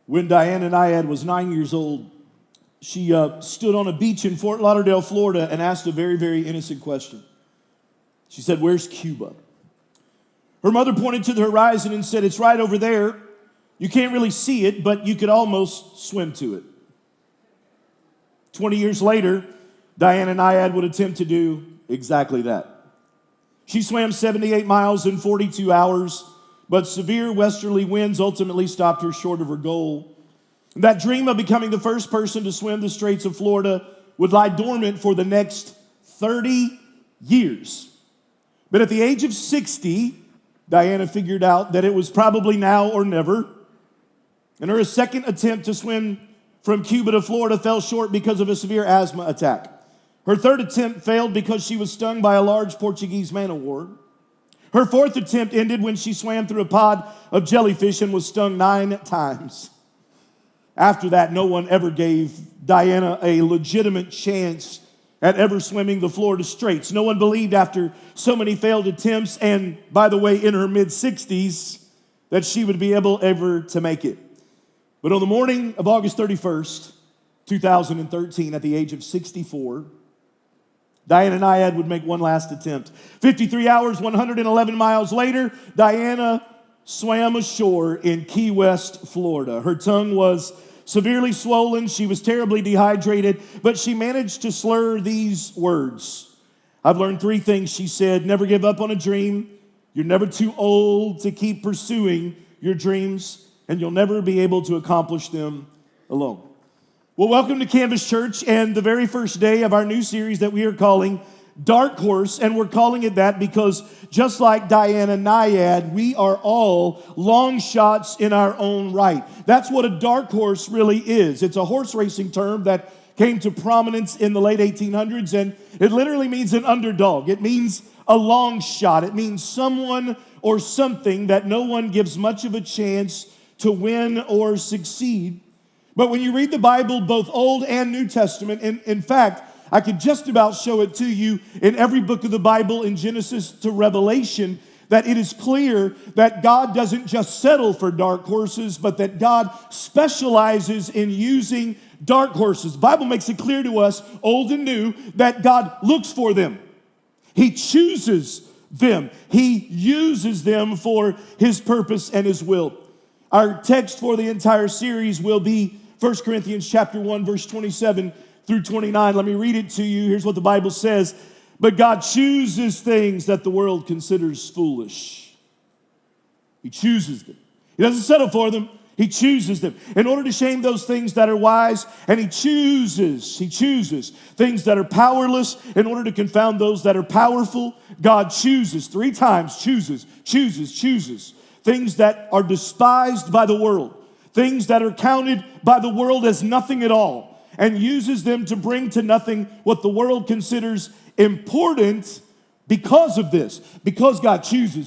When Diana Nyad was 9 years old, she stood on a beach in Fort Lauderdale, Florida, and asked a very, very innocent question. She said, "Where's Cuba?" Her mother pointed to the horizon and said, "It's right over there. You can't really see it, but you could almost swim to it." 20 years later, Diana Nyad would attempt to do exactly that. She swam 78 miles in 42 hours, but severe westerly winds ultimately stopped her short of her goal. That dream of becoming the first person to swim the Straits of Florida would lie dormant for the next 30 years. But at the age of 60, Diana figured out that it was probably now or never. And her second attempt to swim from Cuba to Florida fell short because of a severe asthma attack. Her third attempt failed because she was stung by a large Portuguese man-o-war. Her fourth attempt ended when she swam through a pod of jellyfish and was stung 9 times. After that, no one ever gave Diana a legitimate chance at ever swimming the Florida Straits. No one believed after so many failed attempts, and by the way, in her mid-60s, that she would be able ever to make it. But on the morning of August 31st, 2013, at the age of 64, Diana Nyad would make one last attempt. 53 hours, 111 miles later, Diana swam ashore in Key West, Florida. Her tongue was severely swollen. She was terribly dehydrated, but she managed to slur these words. "I've learned 3 things," she said. "Never give up on a dream. You're never too old to keep pursuing your dreams, and you'll never be able to accomplish them alone." Well, welcome to Canvas Church and the very first day of our new series that we are calling Dark Horse, and we're calling it that because just like Diana Nyad, we are all long shots in our own right. That's what a dark horse really is. It's a horse racing term that came to prominence in the late 1800s, and it literally means an underdog. It means a long shot. It means someone or something that no one gives much of a chance to win or succeed. But when you read the Bible, both Old and New Testament, and in fact, I could just about show it to you in every book of the Bible, in Genesis to Revelation, that it is clear that God doesn't just settle for dark horses, but that God specializes in using dark horses. The Bible makes it clear to us, Old and New, that God looks for them. He chooses them. He uses them for His purpose and His will. Our text for the entire series will be 1 Corinthians chapter 1, verse 27 through 29. Let me read it to you. Here's what the Bible says. "But God chooses things that the world considers foolish." He chooses them. He doesn't settle for them. He chooses them in order to shame those things that are wise, and He chooses things that are powerless in order to confound those that are powerful. God chooses 3 times, chooses things that are despised by the world, things that are counted by the world as nothing at all, and uses them to bring to nothing what the world considers important because of this. Because God chooses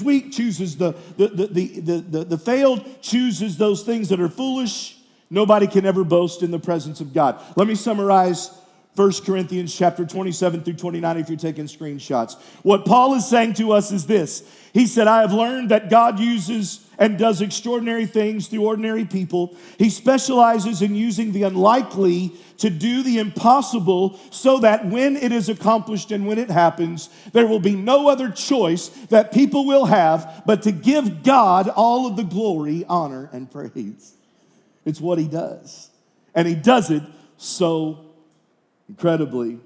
weak, chooses the failed, chooses those things that are foolish. Nobody can ever boast in the presence of God. Let me summarize 1 Corinthians chapter 27 through 29 if you're taking screenshots. What Paul is saying to us is this. He said, "I have learned that God uses and does extraordinary things through ordinary people. He specializes in using the unlikely to do the impossible so that when it is accomplished and when it happens, there will be no other choice that people will have but to give God all of the glory, honor, and praise." It's what He does. And He does it so incredibly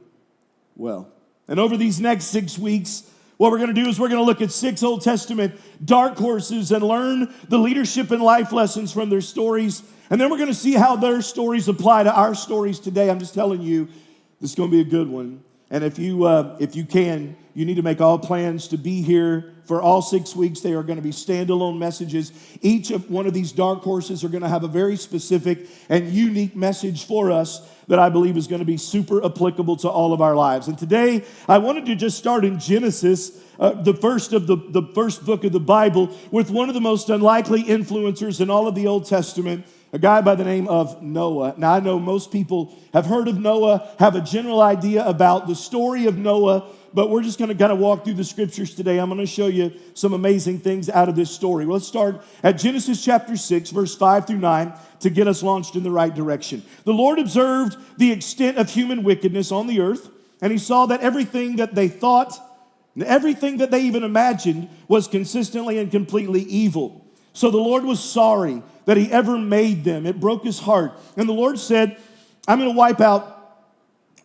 well. And over these next 6 weeks, what we're going to do is we're going to look at 6 Old Testament dark horses and learn the leadership and life lessons from their stories. And then we're going to see how their stories apply to our stories today. I'm just telling you, this is going to be a good one. And if you can, you need to make all plans to be here for all 6 weeks. They are going to be standalone messages. Each of one of these dark horses are going to have a very specific and unique message for us that I believe is going to be super applicable to all of our lives. And today, I wanted to just start in Genesis, the first book of the Bible, with one of the most unlikely influencers in all of the Old Testament, a guy by the name of Noah. Now, I know most people have heard of Noah, have a general idea about the story of Noah, but we're just going to kind of walk through the scriptures today. I'm going to show you some amazing things out of this story. Let's start at Genesis chapter 6, verse 5 through 9, to get us launched in the right direction. The Lord observed the extent of human wickedness on the earth, and he saw that everything that they thought, everything that they even imagined, was consistently and completely evil. So the Lord was sorry that he ever made them. It broke his heart. And the Lord said, I'm going to wipe out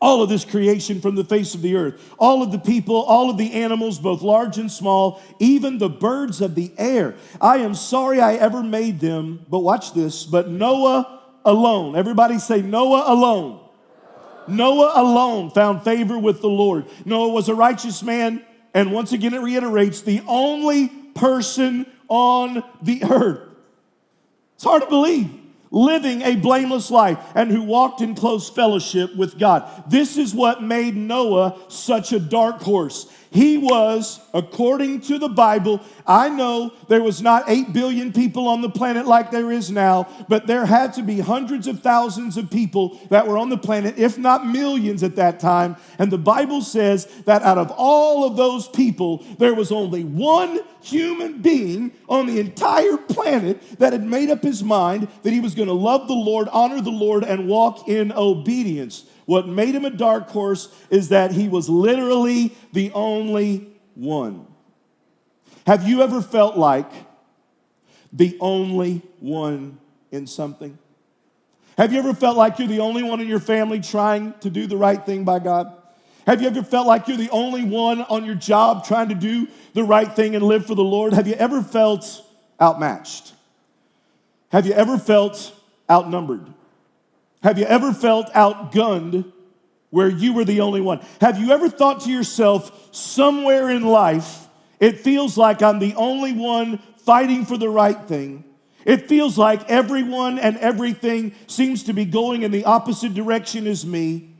all of this creation from the face of the earth, all of the people, all of the animals, both large and small, even the birds of the air. I am sorry I ever made them, but watch this, but Noah alone. Everybody say Noah alone. Noah alone found favor with the Lord. Noah was a righteous man, and once again it reiterates, the only person on the earth. It's hard to believe. Living a blameless life and who walked in close fellowship with God. This is what made Noah such a dark horse. He was, according to the Bible, I know there was not 8 billion people on the planet like there is now, but there had to be hundreds of thousands of people that were on the planet, if not millions at that time. And the Bible says that out of all of those people, there was only one human being on the entire planet that had made up his mind that he was going to love the Lord, honor the Lord, and walk in obedience. What made him a dark horse is that he was literally the only one. Have you ever felt like the only one in something? Have you ever felt like you're the only one in your family trying to do the right thing by God? Have you ever felt like you're the only one on your job trying to do the right thing and live for the Lord? Have you ever felt outmatched? Have you ever felt outnumbered? Have you ever felt outgunned where you were the only one? Have you ever thought to yourself, somewhere in life, it feels like I'm the only one fighting for the right thing. It feels like everyone and everything seems to be going in the opposite direction as me.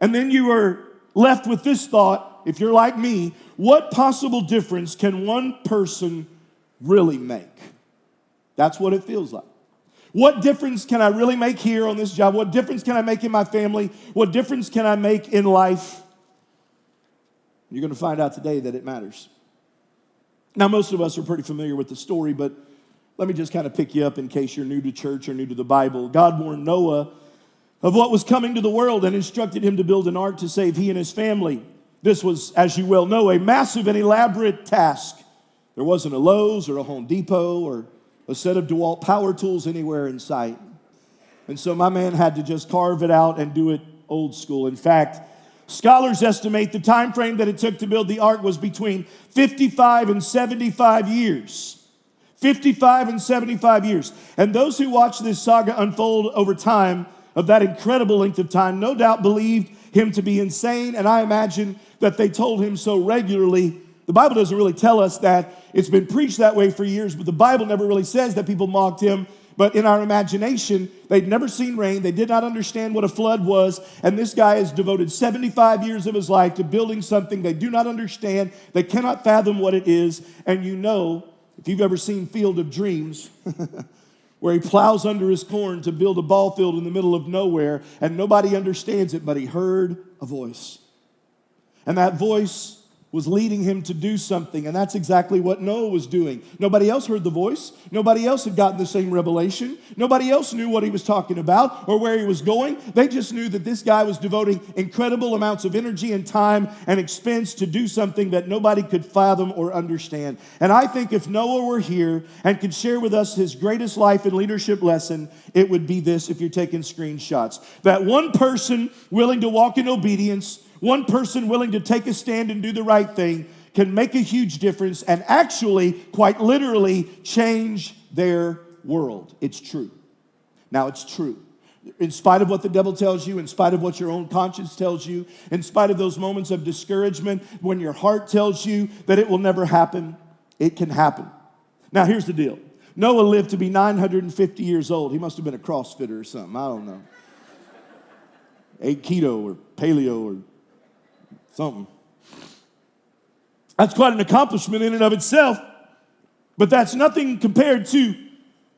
And then you are left with this thought, if you're like me, what possible difference can one person really make? That's what it feels like. What difference can I really make here on this job? What difference can I make in my family? What difference can I make in life? You're going to find out today that it matters. Now, most of us are pretty familiar with the story, but let me just kind of pick you up in case you're new to church or new to the Bible. God warned Noah of what was coming to the world and instructed him to build an ark to save he and his family. This was, as you well know, a massive and elaborate task. There wasn't a Lowe's or a Home Depot or a set of DeWalt power tools anywhere in sight. And so my man had to just carve it out and do it old school. In fact, scholars estimate the time frame that it took to build the ark was between 55 and 75 years. 55 and 75 years. And those who watched this saga unfold over time of that incredible length of time no doubt believed him to be insane, and I imagine that they told him so regularly. The Bible doesn't really tell us that. It's been preached that way for years, but the Bible never really says that people mocked him. But in our imagination, they'd never seen rain. They did not understand what a flood was. And this guy has devoted 75 years of his life to building something they do not understand. They cannot fathom what it is. And you know, if you've ever seen Field of Dreams, where he plows under his corn to build a ball field in the middle of nowhere, and nobody understands it, but he heard a voice. And that voice was leading him to do something, and that's exactly what Noah was doing. Nobody else heard the voice. Nobody else had gotten the same revelation. Nobody else knew what he was talking about or where he was going. They just knew that this guy was devoting incredible amounts of energy and time and expense to do something that nobody could fathom or understand. And I think if Noah were here and could share with us his greatest life and leadership lesson, it would be this, if you're taking screenshots. That one person willing to walk in obedience, one person willing to take a stand and do the right thing can make a huge difference and actually, quite literally, change their world. It's true. Now, it's true. In spite of what the devil tells you, in spite of what your own conscience tells you, in spite of those moments of discouragement when your heart tells you that it will never happen, it can happen. Now, here's the deal. Noah lived to be 950 years old. He must have been a CrossFitter or something. I don't know. Ate keto or paleo or something. That's quite an accomplishment in and of itself, but that's nothing compared to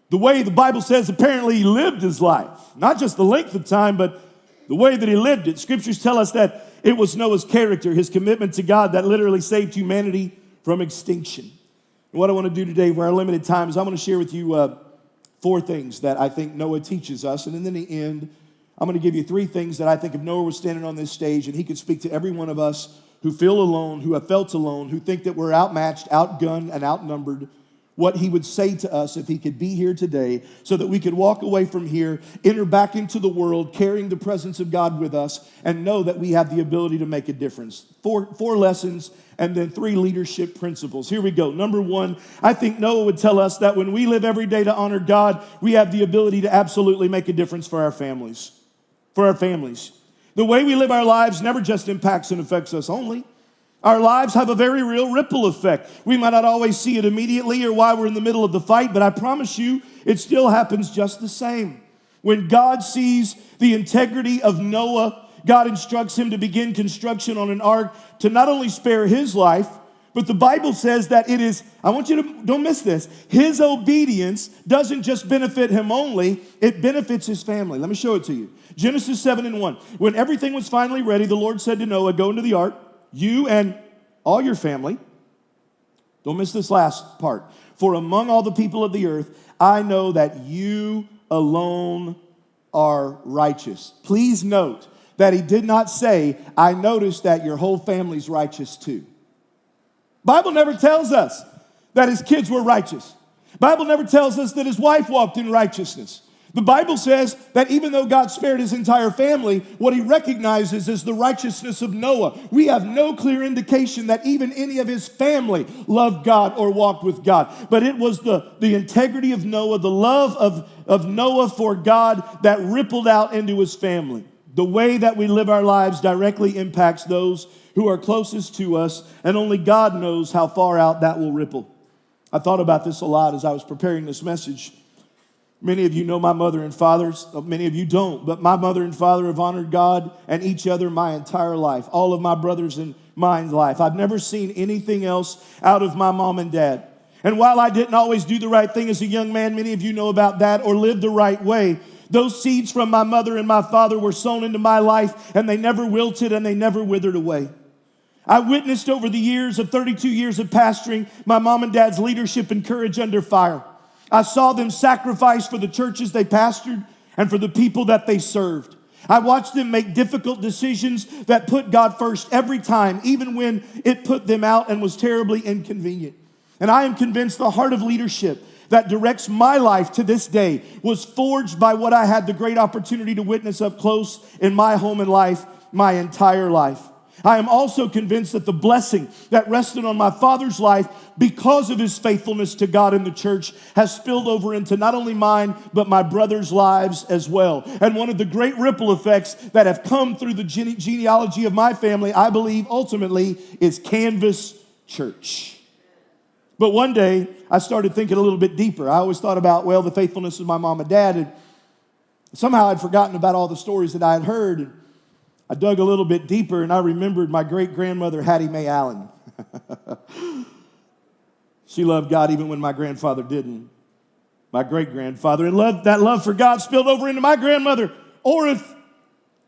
the way the Bible says apparently he lived his life. Not just the length of time, but the way that he lived it. Scriptures tell us that it was Noah's character, his commitment to God that literally saved humanity from extinction. And what I want to do today for our limited time is I'm going to share with you 4 things that I think Noah teaches us. And then in the end, I'm going to give you 3 things that I think if Noah was standing on this stage and he could speak to every one of us who feel alone, who have felt alone, who think that we're outmatched, outgunned, and outnumbered, what he would say to us if he could be here today so that we could walk away from here, enter back into the world, carrying the presence of God with us, and know that we have the ability to make a difference. 4 lessons and then 3 leadership principles. Here we go. Number 1, I think Noah would tell us that when we live every day to honor God, we have the ability to absolutely make a difference for our families. For our families. The way we live our lives never just impacts and affects us only. Our lives have a very real ripple effect. We might not always see it immediately or while we're in the middle of the fight, but I promise you, it still happens just the same. When God sees the integrity of Noah, God instructs him to begin construction on an ark to not only spare his life, but the Bible says that it is, I want you to, don't miss this, his obedience doesn't just benefit him only, it benefits his family. Let me show it to you. Genesis 7:1. When everything was finally ready, the Lord said to Noah, go into the ark, you and all your family. Don't miss this last part. For among all the people of the earth, I know that you alone are righteous. Please note that he did not say, I noticed that your whole family's righteous too. Bible never tells us that his kids were righteous. Bible never tells us that his wife walked in righteousness. The Bible says that even though God spared his entire family, what he recognizes is the righteousness of Noah. We have no clear indication that even any of his family loved God or walked with God. But it was the integrity of Noah, the love of Noah for God that rippled out into his family. The way that we live our lives directly impacts those who are closest to us, and only God knows how far out that will ripple. I thought about this a lot as I was preparing this message. Many of you know my mother and father. Many of you don't, but my mother and father have honored God and each other my entire life, all of my brothers and mine's life. I've never seen anything else out of my mom and dad. And while I didn't always do the right thing as a young man, many of you know about that, or live the right way, those seeds from my mother and my father were sown into my life, and they never wilted and they never withered away. I witnessed over the years of 32 years of pastoring my mom and dad's leadership and courage under fire. I saw them sacrifice for the churches they pastored and for the people that they served. I watched them make difficult decisions that put God first every time, even when it put them out and was terribly inconvenient. And I am convinced the heart of leadership that directs my life to this day was forged by what I had the great opportunity to witness up close in my home and life my entire life. I am also convinced that the blessing that rested on my father's life because of his faithfulness to God and the church has spilled over into not only mine, but my brothers' lives as well. And one of the great ripple effects that have come through the genealogy of my family, I believe ultimately, is Canvas Church. But one day, I started thinking a little bit deeper. I always thought about, well, the faithfulness of my mom and dad, and somehow I'd forgotten about all the stories that I had heard. I dug a little bit deeper, and I remembered my great-grandmother, Hattie Mae Allen. She loved God even when my grandfather didn't. My great-grandfather. And that love for God spilled over into my grandmother,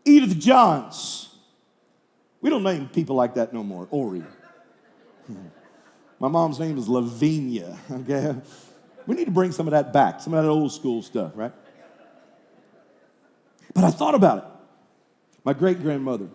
Edith Johns. We don't name people like that no more, Ori. My mom's name is Lavinia, okay? We need to bring some of that back, some of that old school stuff, right? But I thought about it. My great-grandmother,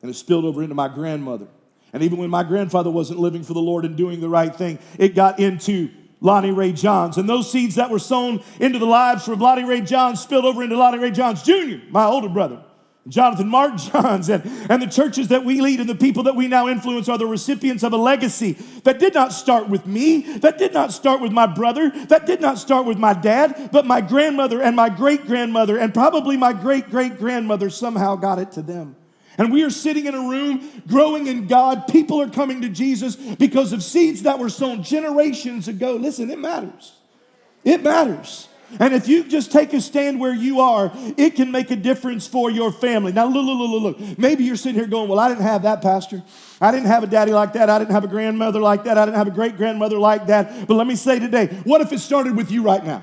and it spilled over into my grandmother. And even when my grandfather wasn't living for the Lord and doing the right thing, it got into Lonnie Ray Johns. And those seeds that were sown into the lives from Lonnie Ray Johns spilled over into Lonnie Ray Johns Jr., my older brother. Jonathan Mark Johns, and the churches that we lead and the people that we now influence are the recipients of a legacy that did not start with me, that did not start with my brother, that did not start with my dad, but my grandmother and my great-grandmother and probably my great-great-grandmother somehow got it to them. And we are sitting in a room growing in God. People are coming to Jesus because of seeds that were sown generations ago. Listen, it matters. It matters. And if you just take a stand where you are, it can make a difference for your family. Now, look. Maybe you're sitting here going, well, I didn't have that, Pastor. I didn't have a daddy like that. I didn't have a grandmother like that. I didn't have a great-grandmother like that. But let me say today, what if it started with you right now?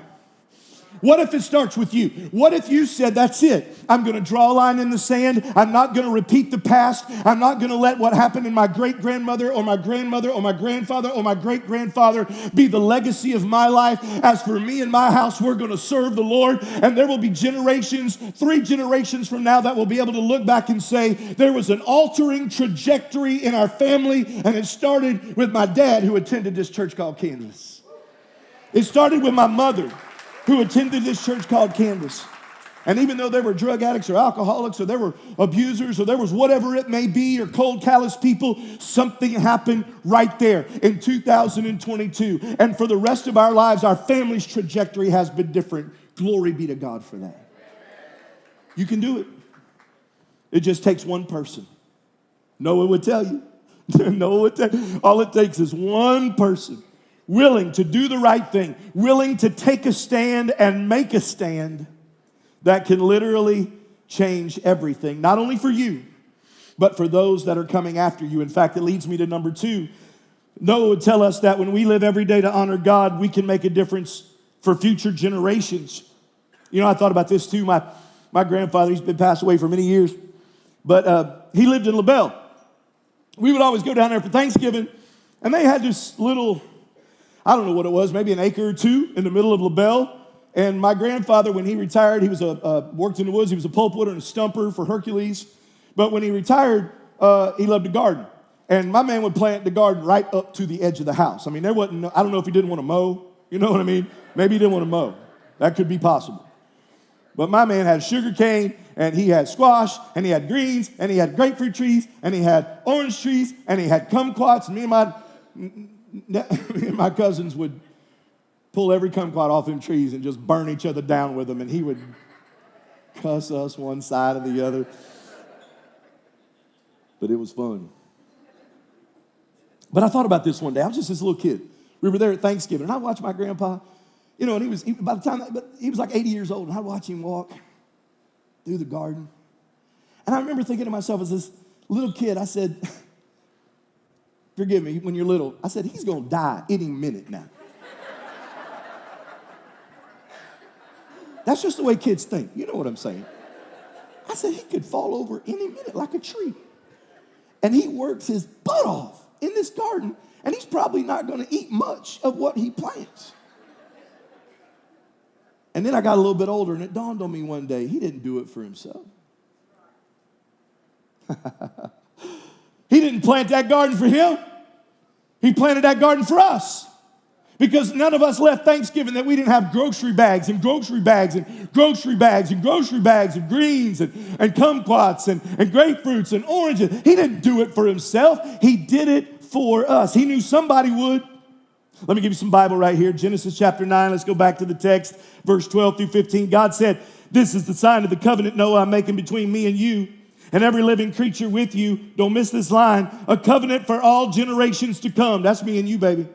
What if it starts with you? What if you said, that's it. I'm going to draw a line in the sand. I'm not going to repeat the past. I'm not going to let what happened in my great-grandmother or my grandmother or my grandfather or my great-grandfather be the legacy of my life. As for me and my house, we're going to serve the Lord. And there will be generations, 3 generations from now, that will be able to look back and say, there was an altering trajectory in our family, and it started with my dad who attended this church called Canvas. It started with my mother who attended this church called Canvas. And even though there were drug addicts or alcoholics or there were abusers or there was whatever it may be or cold, callous people, something happened right there in 2022. And for the rest of our lives, our family's trajectory has been different. Glory be to God for that. You can do it. It just takes one person. Noah would tell you. All it takes is one person willing to do the right thing, willing to take a stand and make a stand that can literally change everything, not only for you, but for those that are coming after you. In fact, it leads me to number 2. Noah would tell us that when we live every day to honor God, we can make a difference for future generations. You know, I thought about this too. My grandfather, he's been passed away for many years, but he lived in LaBelle. We would always go down there for Thanksgiving, and they had this little, I don't know what it was, maybe an acre or 2 in the middle of LaBelle. And my grandfather, when he retired, he was worked in the woods. He was a pulpwood and a stumper for Hercules. But when he retired, he loved to garden. And my man would plant the garden right up to the edge of the house. I mean, there wasn't, I don't know if he didn't want to mow. You know what I mean? Maybe he didn't want to mow. That could be possible. But my man had sugar cane, and he had squash, and he had greens, and he had grapefruit trees, and he had orange trees, and he had kumquats. And me and my cousins would pull every kumquat off them trees and just burn each other down with them, and he would cuss us one side or the other. But it was fun. But I thought about this one day. I was just this little kid. We were there at Thanksgiving, and I watched my grandpa, you know, and by the time he was like 80 years old, and I'd watch him walk through the garden. And I remember thinking to myself as this little kid, I said, forgive me, when you're little, I said, he's going to die any minute now. That's just the way kids think. You know what I'm saying? I said, he could fall over any minute like a tree. And he works his butt off in this garden, and he's probably not going to eat much of what he plants. And then I got a little bit older, and it dawned on me one day, he didn't do it for himself. He didn't plant that garden for him. He planted that garden for us. Because none of us left Thanksgiving that we didn't have grocery bags and grocery bags and grocery bags and grocery bags of greens and kumquats and grapefruits and oranges. He didn't do it for himself. He did it for us. He knew somebody would. Let me give you some Bible right here. Genesis chapter 9. Let's go back to the text. Verse 12 through 15. God said, this is the sign of the covenant, Noah, I'm making between me and you and every living creature with you. Don't miss this line. A covenant for all generations to come. That's me and you, baby.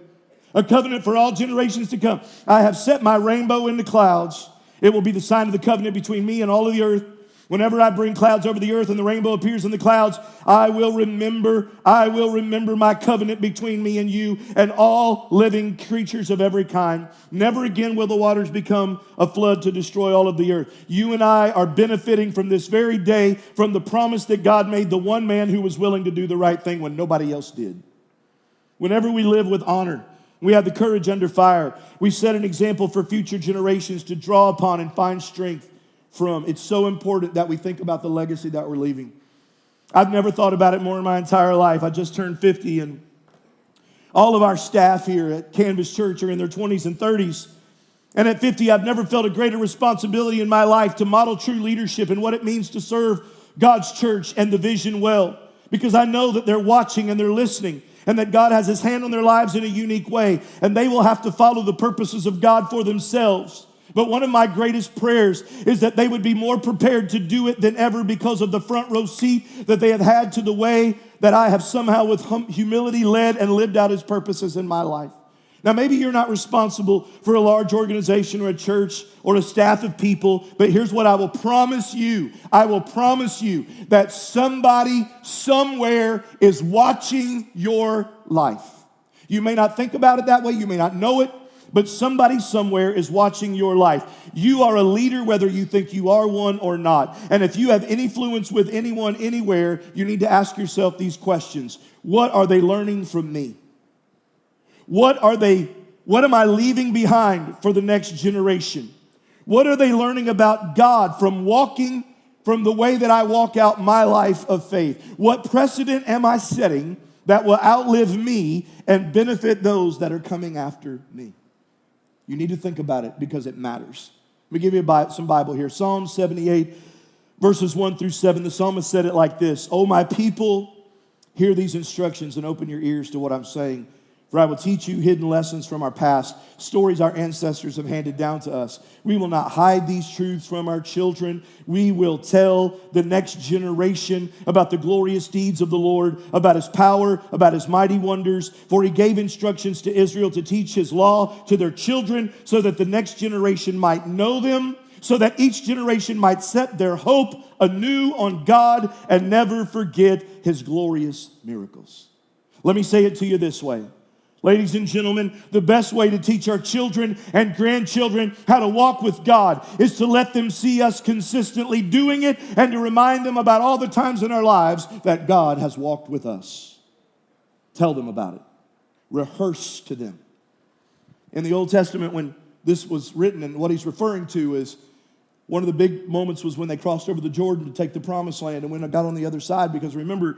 A covenant for all generations to come. I have set my rainbow in the clouds. It will be the sign of the covenant between me and all of the earth. Whenever I bring clouds over the earth and the rainbow appears in the clouds, I will remember my covenant between me and you and all living creatures of every kind. Never again will the waters become a flood to destroy all of the earth. You and I are benefiting from this very day, from the promise that God made the one man who was willing to do the right thing when nobody else did. Whenever we live with honor, we have the courage under fire. We set an example for future generations to draw upon and find strength from. It's so important that we think about the legacy that we're leaving. I've never thought about it more in my entire life. I just turned 50, and all of our staff here at Canvas Church are in their 20s and 30s. And at 50, I've never felt a greater responsibility in my life to model true leadership and what it means to serve God's church and the vision well. Because I know that they're watching and they're listening, and that God has his hand on their lives in a unique way, and they will have to follow the purposes of God for themselves. But one of my greatest prayers is that they would be more prepared to do it than ever because of the front row seat that they have had to the way that I have somehow with humility led and lived out his purposes in my life. Now, maybe you're not responsible for a large organization or a church or a staff of people, but here's what I will promise you. I will promise you that somebody somewhere is watching your life. You may not think about it that way. You may not know it, but somebody somewhere is watching your life. You are a leader whether you think you are one or not. And if you have any influence with anyone anywhere, you need to ask yourself these questions. What are they learning from me? What am I leaving behind for the next generation? What are they learning about God from walking from the way that I walk out my life of faith? What precedent am I setting that will outlive me and benefit those that are coming after me? You need to think about it because it matters. Let me give you some Bible here. Psalm 78, verses 1 through 7. The psalmist said it like this. "O my people, hear these instructions and open your ears to what I'm saying. For I will teach you hidden lessons from our past, stories our ancestors have handed down to us. We will not hide these truths from our children. We will tell the next generation about the glorious deeds of the Lord, about his power, about his mighty wonders. For he gave instructions to Israel to teach his law to their children so that the next generation might know them, so that each generation might set their hope anew on God and never forget his glorious miracles." Let me say it to you this way. Ladies and gentlemen, the best way to teach our children and grandchildren how to walk with God is to let them see us consistently doing it and to remind them about all the times in our lives that God has walked with us. Tell them about it. Rehearse to them. In the Old Testament, when this was written, and what he's referring to is one of the big moments was when they crossed over the Jordan to take the promised land, and when they got on the other side, because remember,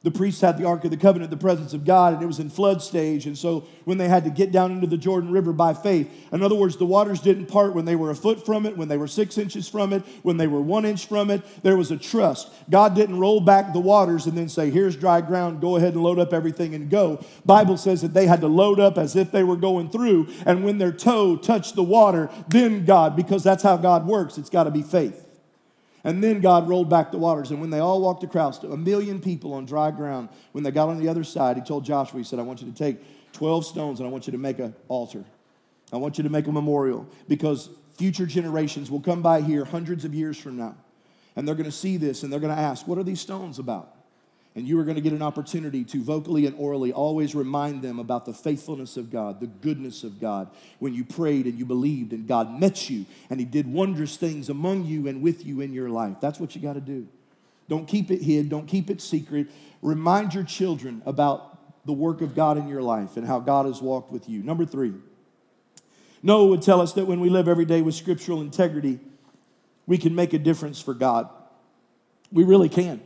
the priests had the Ark of the Covenant, the presence of God, and it was in flood stage. And so when they had to get down into the Jordan River by faith, in other words, the waters didn't part when they were a foot from it, when they were 6 inches from it, when they were 1 inch from it. There was a trust. God didn't roll back the waters and then say, here's dry ground, go ahead and load up everything and go. Bible says that they had to load up as if they were going through, and when their toe touched the water, then God, because that's how God works, it's got to be faith. And then God rolled back the waters. And when they all walked across, 1 million people on dry ground, when they got on the other side, he told Joshua, he said, I want you to take 12 stones and I want you to make an altar. I want you to make a memorial, because future generations will come by here hundreds of years from now. And they're going to see this and they're going to ask, what are these stones about? And you are going to get an opportunity to vocally and orally always remind them about the faithfulness of God, the goodness of God, when you prayed and you believed and God met you and he did wondrous things among you and with you in your life. That's what you got to do. Don't keep it hid. Don't keep it secret. Remind your children about the work of God in your life and how God has walked with you. Number 3, Noah would tell us that when we live every day with scriptural integrity, we can make a difference for God. We really can.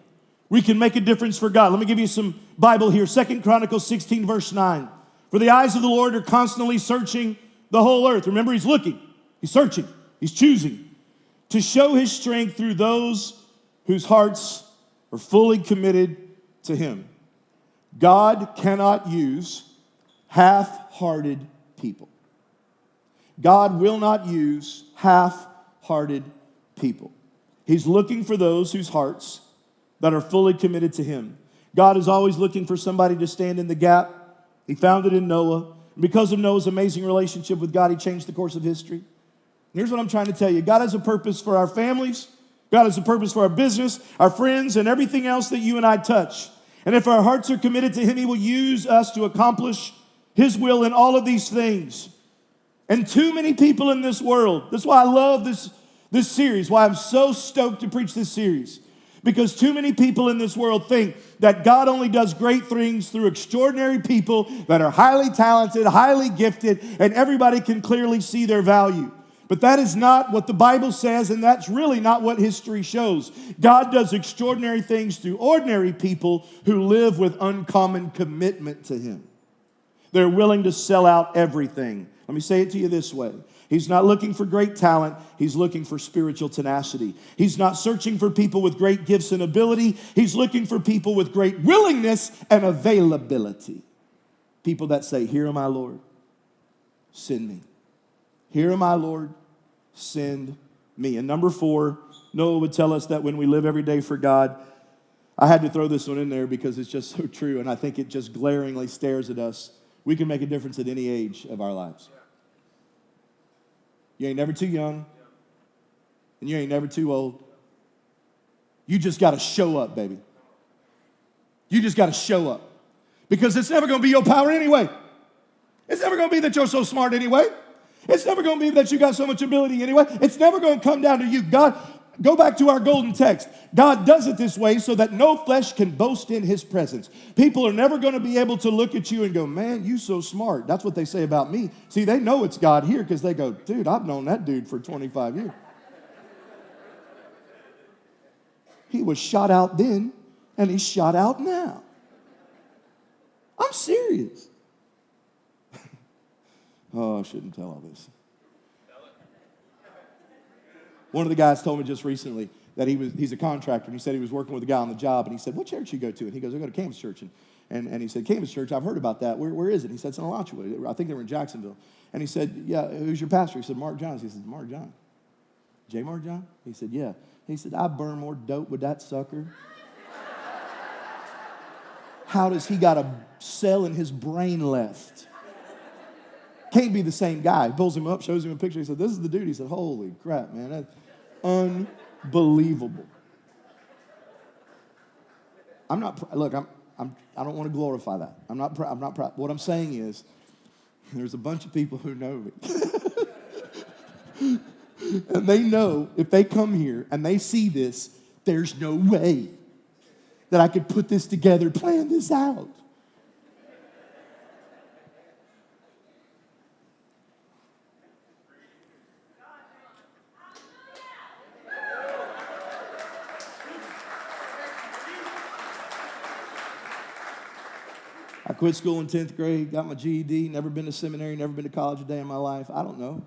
We can make a difference for God. Let me give you some Bible here. 2 Chronicles 16, verse 9. For the eyes of the Lord are constantly searching the whole earth. Remember, he's looking, he's searching, he's choosing to show his strength through those whose hearts are fully committed to him. God cannot use half-hearted people. God will not use half-hearted people. He's looking for those whose hearts that are fully committed to him. God is always looking for somebody to stand in the gap. He found it in Noah. And because of Noah's amazing relationship with God, he changed the course of history. Here's what I'm trying to tell you. God has a purpose for our families. God has a purpose for our business, our friends, and everything else that you and I touch. And if our hearts are committed to him, he will use us to accomplish his will in all of these things. And too many people in this world, that's why I love this series, why I'm so stoked to preach this series. Because too many people in this world think that God only does great things through extraordinary people that are highly talented, highly gifted, and everybody can clearly see their value. But that is not what the Bible says, and that's really not what history shows. God does extraordinary things through ordinary people who live with uncommon commitment to him. They're willing to sell out everything. Let me say it to you this way. He's not looking for great talent. He's looking for spiritual tenacity. He's not searching for people with great gifts and ability. He's looking for people with great willingness and availability. People that say, here am I, Lord, send me. Here am I, Lord, send me. And number 4, Noah would tell us that when we live every day for God, I had to throw this one in there because it's just so true, and I think it just glaringly stares at us. We can make a difference at any age of our lives. You ain't never too young, and you ain't never too old. You just got to show up, baby. You just got to show up, because it's never going to be your power anyway. It's never going to be that you're so smart anyway. It's never going to be that you got so much ability anyway. It's never going to come down to you. God, go back to our golden text. God does it this way so that no flesh can boast in his presence. People are never going to be able to look at you and go, man, you so smart. That's what they say about me. See, they know it's God here because they go, dude, I've known that dude for 25 years. He was shot out then, and he's shot out now. I'm serious. Oh, I shouldn't tell all this. One of the guys told me just recently that he's a contractor, and he said he was working with a guy on the job, and he said, what church you go to? And he goes, I go to Campus Church. And he said, Campus Church, I've heard about that. Where is it? And he said, it's in Alachua. I think they were in Jacksonville. And he said, yeah, who's your pastor? He said, Mark Johns. He said, Mark John. J. Mark John? He said, yeah. He said, I burn more dope with that sucker. How does he got a cell in his brain left? Can't be the same guy. He pulls him up, shows him a picture. He said, this is the dude. He said, holy crap, man. That's unbelievable. I'm not, look, I don't want to glorify that. I'm not proud. What I'm saying is, there's a bunch of people who know me. And they know if they come here and they see this, there's no way that I could put this together, plan this out. I quit school in 10th grade, got my GED, never been to seminary, never been to college a day in my life. I don't know.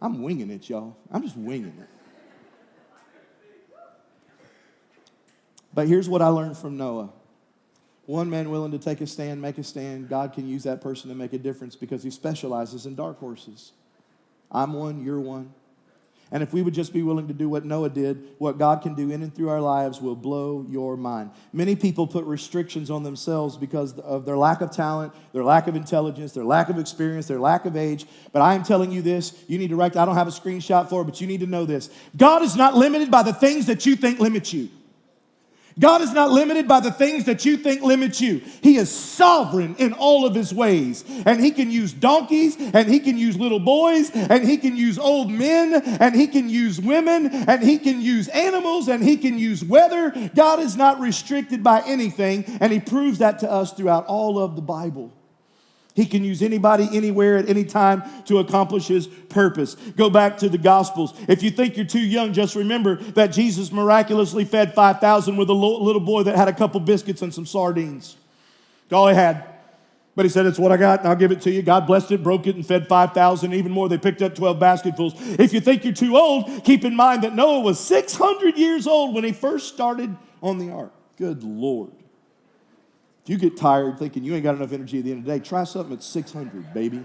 I'm winging it, y'all. I'm just winging it. But here's what I learned from Noah. One man willing to take a stand, make a stand, God can use that person to make a difference because he specializes in dark horses. I'm one, you're one. And if we would just be willing to do what Noah did, what God can do in and through our lives will blow your mind. Many people put restrictions on themselves because of their lack of talent, their lack of intelligence, their lack of experience, their lack of age. But I am telling you this, you need to write, I don't have a screenshot for it, but you need to know this. God is not limited by the things that you think limit you. God is not limited by the things that you think limit you. He is sovereign in all of his ways. And he can use donkeys, and he can use little boys, and he can use old men, and he can use women, and he can use animals, and he can use weather. God is not restricted by anything, and he proves that to us throughout all of the Bible. He can use anybody, anywhere, at any time to accomplish his purpose. Go back to the Gospels. If you think you're too young, just remember that Jesus miraculously fed 5,000 with a little boy that had a couple biscuits and some sardines. That's all he had. But he said, it's what I got, and I'll give it to you. God blessed it, broke it, and fed 5,000. Even more, they picked up 12 basketfuls. If you think you're too old, keep in mind that Noah was 600 years old when he first started on the ark. Good Lord. If you get tired thinking you ain't got enough energy at the end of the day, try something at 600, baby.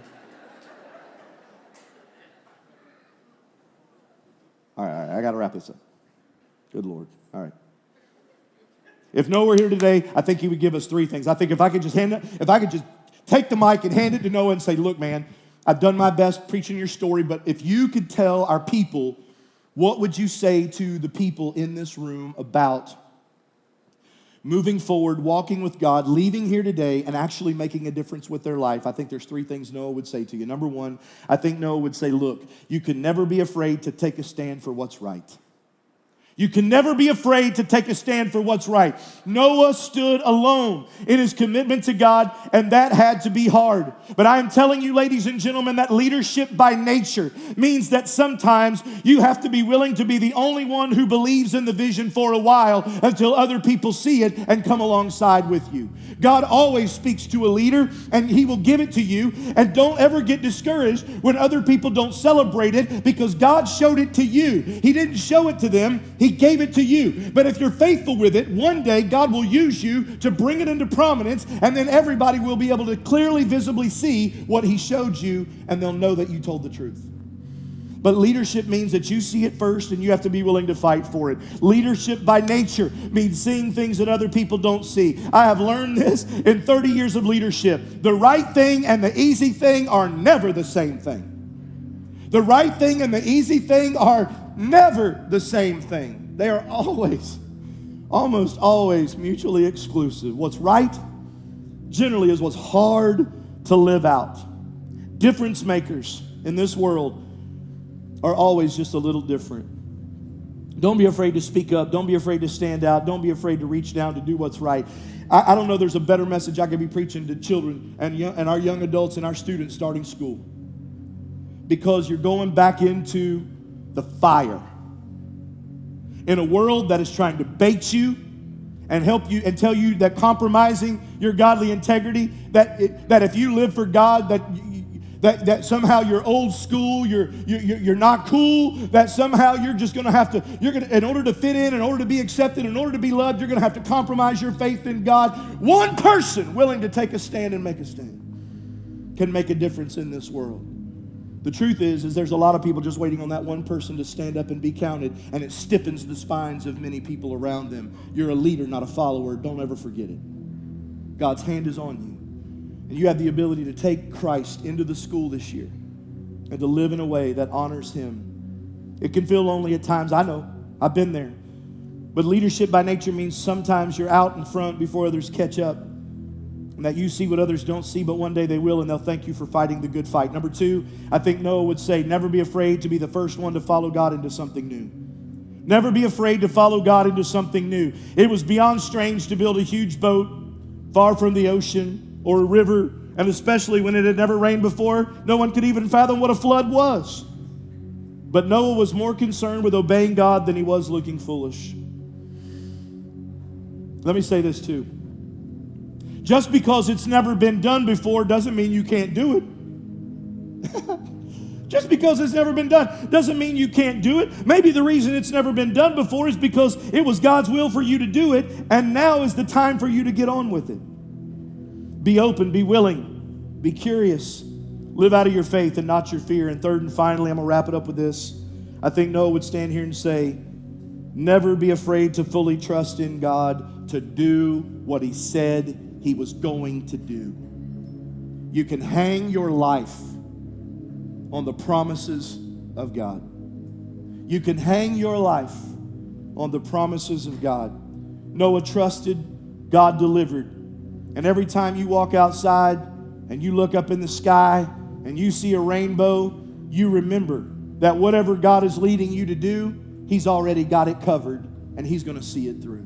All right, I got to wrap this up. Good Lord. All right. If Noah were here today, I think he would give us three things. I think if I could just take the mic and hand it to Noah and say, look, man, I've done my best preaching your story, but if you could tell our people, what would you say to the people in this room about moving forward, walking with God, leaving here today, and actually making a difference with their life? I think there's three things Noah would say to you. Number one, I think Noah would say, look, you can never be afraid to take a stand for what's right. You can never be afraid to take a stand for what's right. Noah stood alone in his commitment to God, and that had to be hard. But I am telling you, ladies and gentlemen, that leadership by nature means that sometimes you have to be willing to be the only one who believes in the vision for a while until other people see it and come alongside with you. God always speaks to a leader, and he will give it to you. And don't ever get discouraged when other people don't celebrate it, because God showed it to you. He didn't show it to them. He gave it to you. But if you're faithful with it, one day God will use you to bring it into prominence, and then everybody will be able to clearly, visibly see what he showed you, and they'll know that you told the truth. But leadership means that you see it first, and you have to be willing to fight for it. Leadership by nature means seeing things that other people don't see. I have learned this in 30 years of leadership. The right thing and the easy thing are never the same thing. The right thing and the easy thing are never the same thing. They are almost always mutually exclusive. What's right generally is what's hard to live out. Difference makers in this world are always just a little different. Don't be afraid to speak up. Don't be afraid to stand out. Don't be afraid to reach down to do what's right. I don't know there's a better message I could be preaching to children and our young adults and our students starting school. Because you're going back into the fire. In a world that is trying to bait you and help you and tell you that compromising your godly integrity, that if you live for God, that somehow you're old school, you're not cool, that somehow you're just going to have to, in order to fit in order to be accepted, in order to be loved, you're going to have to compromise your faith in God. One person willing to take a stand and make a stand can make a difference in this world. The truth is there's a lot of people just waiting on that one person to stand up and be counted, and it stiffens the spines of many people around them. You're a leader, not a follower. Don't ever forget it. God's hand is on you. And you have the ability to take Christ into the school this year and to live in a way that honors Him. It can feel lonely at times. I know. I've been there. But leadership by nature means sometimes you're out in front before others catch up, and that you see what others don't see, but one day they will, and they'll thank you for fighting the good fight. Number 2, I think Noah would say, never be afraid to be the first one to follow God into something new. Never be afraid to follow God into something new. It was beyond strange to build a huge boat far from the ocean or a river, and especially when it had never rained before. No one could even fathom what a flood was. But Noah was more concerned with obeying God than he was looking foolish. Let me say this too. Just because it's never been done before doesn't mean you can't do it. Just because it's never been done doesn't mean you can't do it. Maybe the reason it's never been done before is because it was God's will for you to do it, and now is the time for you to get on with it. Be open, be willing, be curious. Live out of your faith and not your fear. And third and finally, I'm going to wrap it up with this. I think Noah would stand here and say, never be afraid to fully trust in God to do what He said He was going to do. You can hang your life on the promises of God. You can hang your life on the promises of God. Noah trusted, God delivered. And every time you walk outside and you look up in the sky and you see a rainbow, you remember that whatever God is leading you to do, He's already got it covered, and He's going to see it through.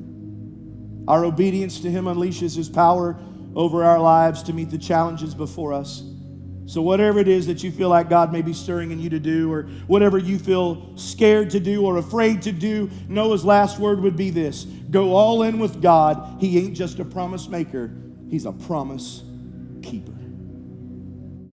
Our obedience to Him unleashes His power over our lives to meet the challenges before us. So whatever it is that you feel like God may be stirring in you to do, or whatever you feel scared to do or afraid to do, Noah's last word would be this: go all in with God. He ain't just a promise maker, He's a promise keeper.